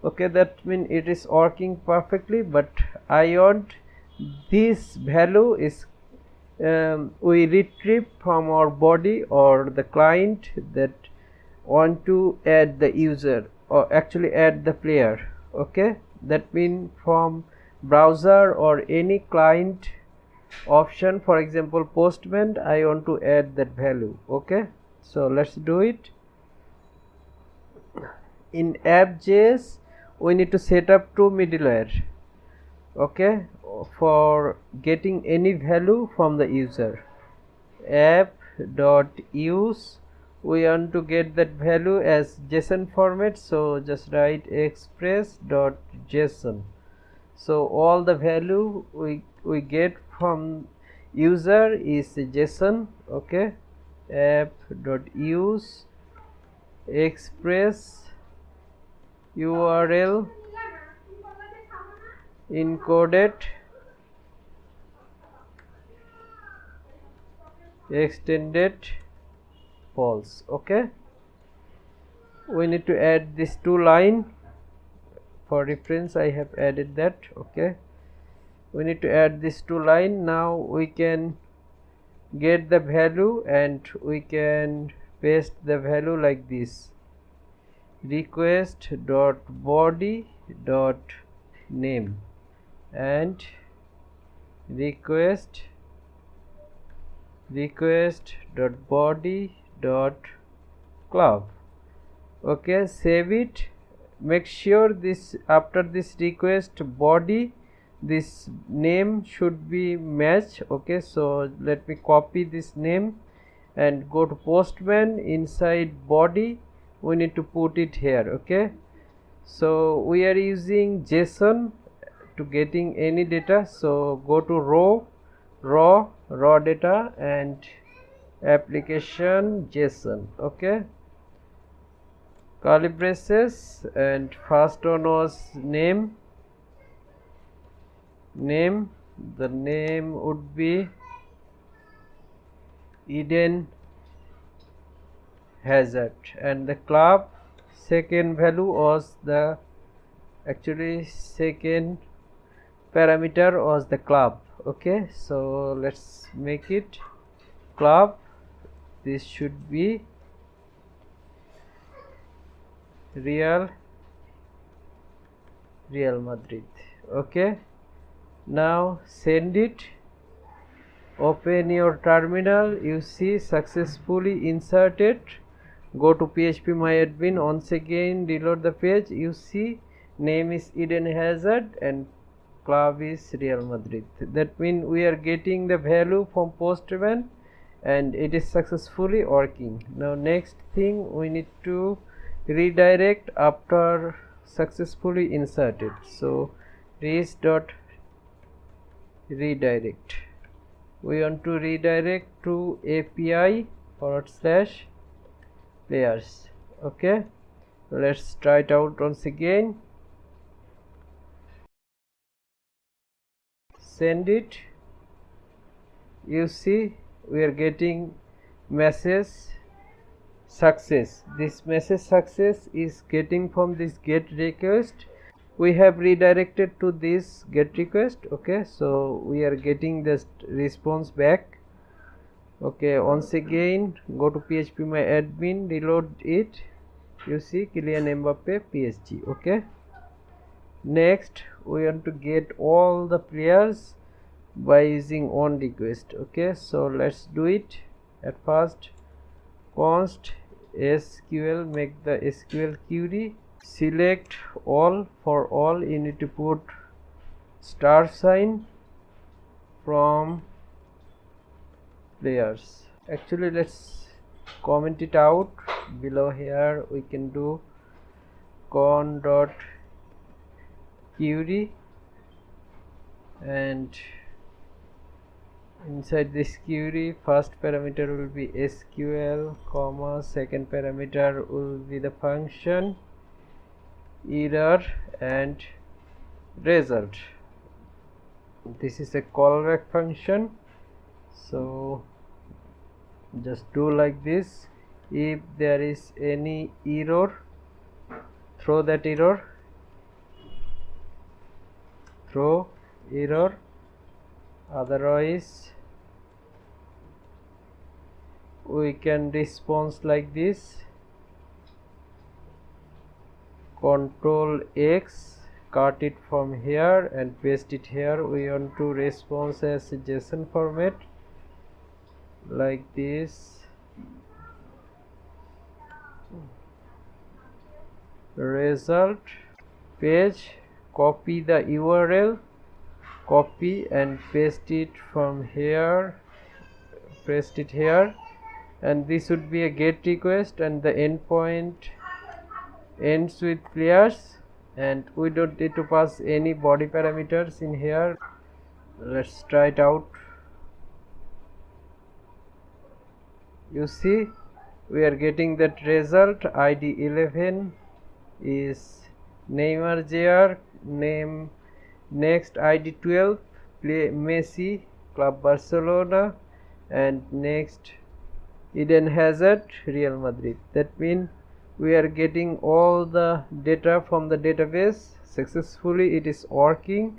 Okay, that means it is working perfectly, but I want this value is we retrieve from our body or the client that want to add the user or actually add the player. Okay, that means from browser or any client option, for example Postman, I want to add that value. Okay, so let's do it. In app.js we need to set up two middleware, okay, for getting any value from the user. App.use, we want to get that value as JSON format, so just write express.json. so all the value we get from user is JSON. Okay, app.use express URL encoded extended false. Okay, we need to add this two line. For reference I have added that. Okay, we need to add this two line. Now we can get the value and we can paste the value like this: request dot body dot name and request dot body dot club. Okay, save it. Make sure this after this request body, this name should be match. Okay, so let me copy this name and go to Postman. Inside body we need to put it here. Okay, so we are using JSON to getting any data, so go to raw data and application JSON. Okay, curly braces, and first one was name. The name would be Eden Hazard, and the club second value was the actually second parameter was the club. Okay, so let's make it club. This should be Real Madrid. Okay, now send it. Open your terminal. You see successfully inserted. Go to phpMyAdmin. Once again reload the page. You see name is Eden Hazard and club is Real Madrid. That means we are getting the value from Postman and it is successfully working. Now next thing, we need to redirect after successfully inserted. So res.redirect, we want to redirect to API/players. Okay, let's try it out once again. Send it. You see we are getting message success. This message success is getting from this get request. We have redirected to this get request. Okay, so we are getting this response back. Okay, once again go to phpMyAdmin, reload it. You see Kylian Mbappe PSG. Okay, next we want to get all the players by using on request. Okay, so let's do it. At first const SQL, make the SQL query, select all. For all you need to put star sign from players. Actually let's comment it out below. Here we can do con.query and inside this query first parameter will be SQL, comma, second parameter will be the function error and result. This is a callback function, so just do like this. If there is any error, throw that error. throw error, otherwise we can respond like this. Control X, cut it from here and paste it here. We want to respond as a JSON format like this. Result page, copy the URL, copy and paste it from here, paste it here, and this would be a GET request, and the endpoint ends with clears, and we don't need to pass any body parameters in here. Let's try it out. You see, we are getting that result. ID 11 is Neymar, name next ID 12 play Messi, Club Barcelona, and next Eden Hazard, Real Madrid. That means we are getting all the data from the database successfully. It is working.